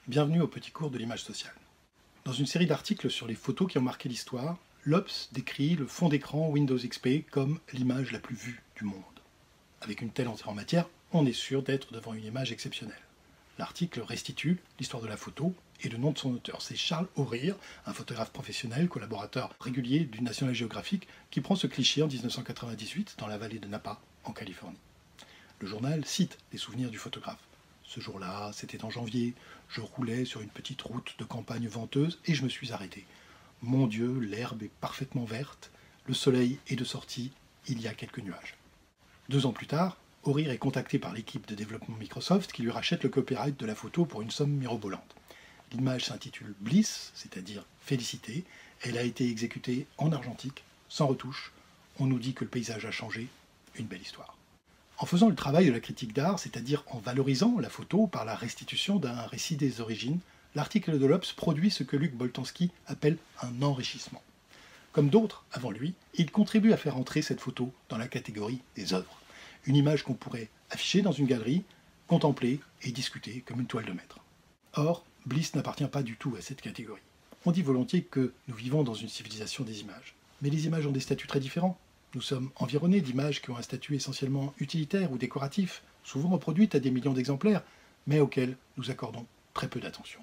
Bienvenue au petit cours de l'image sociale. Dans une série d'articles sur les photos qui ont marqué l'histoire, Lopes décrit le fond d'écran Windows XP comme l'image la plus vue du monde. Avec une telle entrée en matière, on est sûr d'être devant une image exceptionnelle. L'article restitue l'histoire de la photo et le nom de son auteur. C'est Charles O'Rear, un photographe professionnel, collaborateur régulier du National Geographic, qui prend ce cliché en 1998 dans la vallée de Napa, en Californie. Le journal cite les souvenirs du photographe. Ce jour-là, c'était en janvier, je roulais sur une petite route de campagne venteuse et je me suis arrêté. Mon Dieu, l'herbe est parfaitement verte, le soleil est de sortie, il y a quelques nuages. 2 ans plus tard, O'Rear est contacté par l'équipe de développement Microsoft qui lui rachète le copyright de la photo pour une somme mirobolante. L'image s'intitule Bliss, c'est-à-dire félicité. Elle a été exécutée en argentique, sans retouche. On nous dit que le paysage a changé, une belle histoire. En faisant le travail de la critique d'art, c'est-à-dire en valorisant la photo par la restitution d'un récit des origines, l'article de Lopes produit ce que Luc Boltanski appelle un enrichissement. Comme d'autres avant lui, il contribue à faire entrer cette photo dans la catégorie des œuvres. Une image qu'on pourrait afficher dans une galerie, contempler et discuter comme une toile de maître. Or, Bliss n'appartient pas du tout à cette catégorie. On dit volontiers que nous vivons dans une civilisation des images. Mais les images ont des statuts très différents. Nous sommes environnés d'images qui ont un statut essentiellement utilitaire ou décoratif, souvent reproduites à des millions d'exemplaires, mais auxquelles nous accordons très peu d'attention.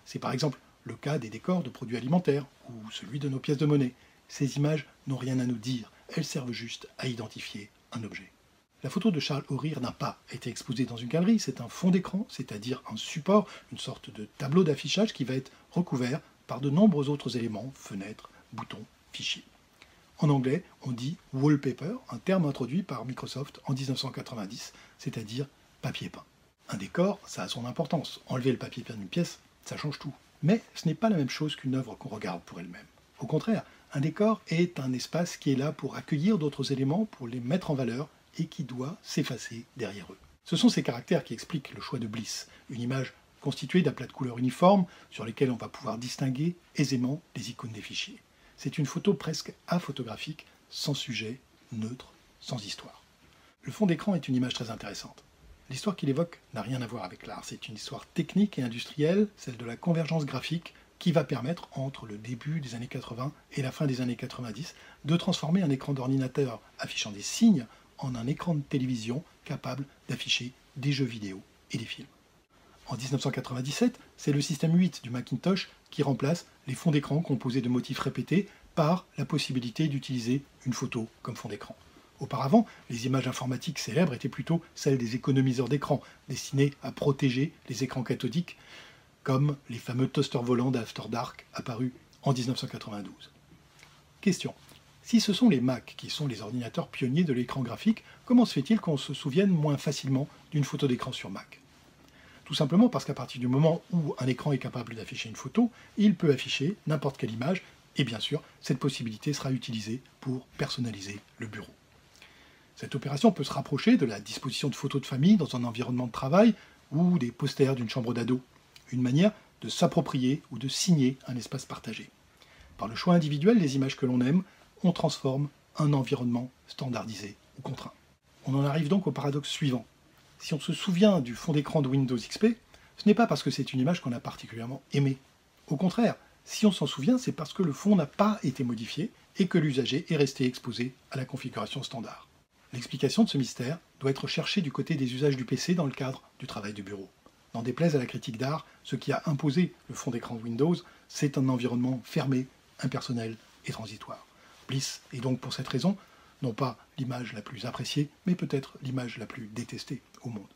C'est par exemple le cas des décors de produits alimentaires ou celui de nos pièces de monnaie. Ces images n'ont rien à nous dire, elles servent juste à identifier un objet. La photo de Charles O'Rear n'a pas été exposée dans une galerie, c'est un fond d'écran, c'est-à-dire un support, une sorte de tableau d'affichage qui va être recouvert par de nombreux autres éléments, fenêtres, boutons, fichiers. En anglais, on dit wallpaper, un terme introduit par Microsoft en 1990, c'est-à-dire papier peint. Un décor, ça a son importance. Enlever le papier peint d'une pièce, ça change tout. Mais ce n'est pas la même chose qu'une œuvre qu'on regarde pour elle-même. Au contraire, un décor est un espace qui est là pour accueillir d'autres éléments, pour les mettre en valeur, et qui doit s'effacer derrière eux. Ce sont ces caractères qui expliquent le choix de Bliss, une image constituée d'aplats de couleurs uniformes sur lesquels on va pouvoir distinguer aisément les icônes des fichiers. C'est une photo presque aphotographique, sans sujet, neutre, sans histoire. Le fond d'écran est une image très intéressante. L'histoire qu'il évoque n'a rien à voir avec l'art. C'est une histoire technique et industrielle, celle de la convergence graphique, qui va permettre, entre le début des années 80 et la fin des années 90, de transformer un écran d'ordinateur affichant des signes en un écran de télévision capable d'afficher des jeux vidéo et des films. En 1997, c'est le système 8 du Macintosh qui remplace les fonds d'écran composés de motifs répétés par la possibilité d'utiliser une photo comme fond d'écran. Auparavant, les images informatiques célèbres étaient plutôt celles des économiseurs d'écran, destinés à protéger les écrans cathodiques, comme les fameux toasters volants d'After Dark apparus en 1992. Question. Si ce sont les Mac qui sont les ordinateurs pionniers de l'écran graphique, comment se fait-il qu'on se souvienne moins facilement d'une photo d'écran sur Mac ? Tout simplement parce qu'à partir du moment où un écran est capable d'afficher une photo, il peut afficher n'importe quelle image, et bien sûr, cette possibilité sera utilisée pour personnaliser le bureau. Cette opération peut se rapprocher de la disposition de photos de famille dans un environnement de travail ou des posters d'une chambre d'ado, une manière de s'approprier ou de signer un espace partagé. Par le choix individuel des images que l'on aime, on transforme un environnement standardisé ou contraint. On en arrive donc au paradoxe suivant. Si on se souvient du fond d'écran de Windows XP, ce n'est pas parce que c'est une image qu'on a particulièrement aimée. Au contraire, si on s'en souvient, c'est parce que le fond n'a pas été modifié et que l'usager est resté exposé à la configuration standard. L'explication de ce mystère doit être cherchée du côté des usages du PC dans le cadre du travail de bureau. N'en déplaise à la critique d'art, ce qui a imposé le fond d'écran de Windows, c'est un environnement fermé, impersonnel et transitoire. Bliss est donc pour cette raison, non pas l'image la plus appréciée, mais peut-être l'image la plus détestée au monde.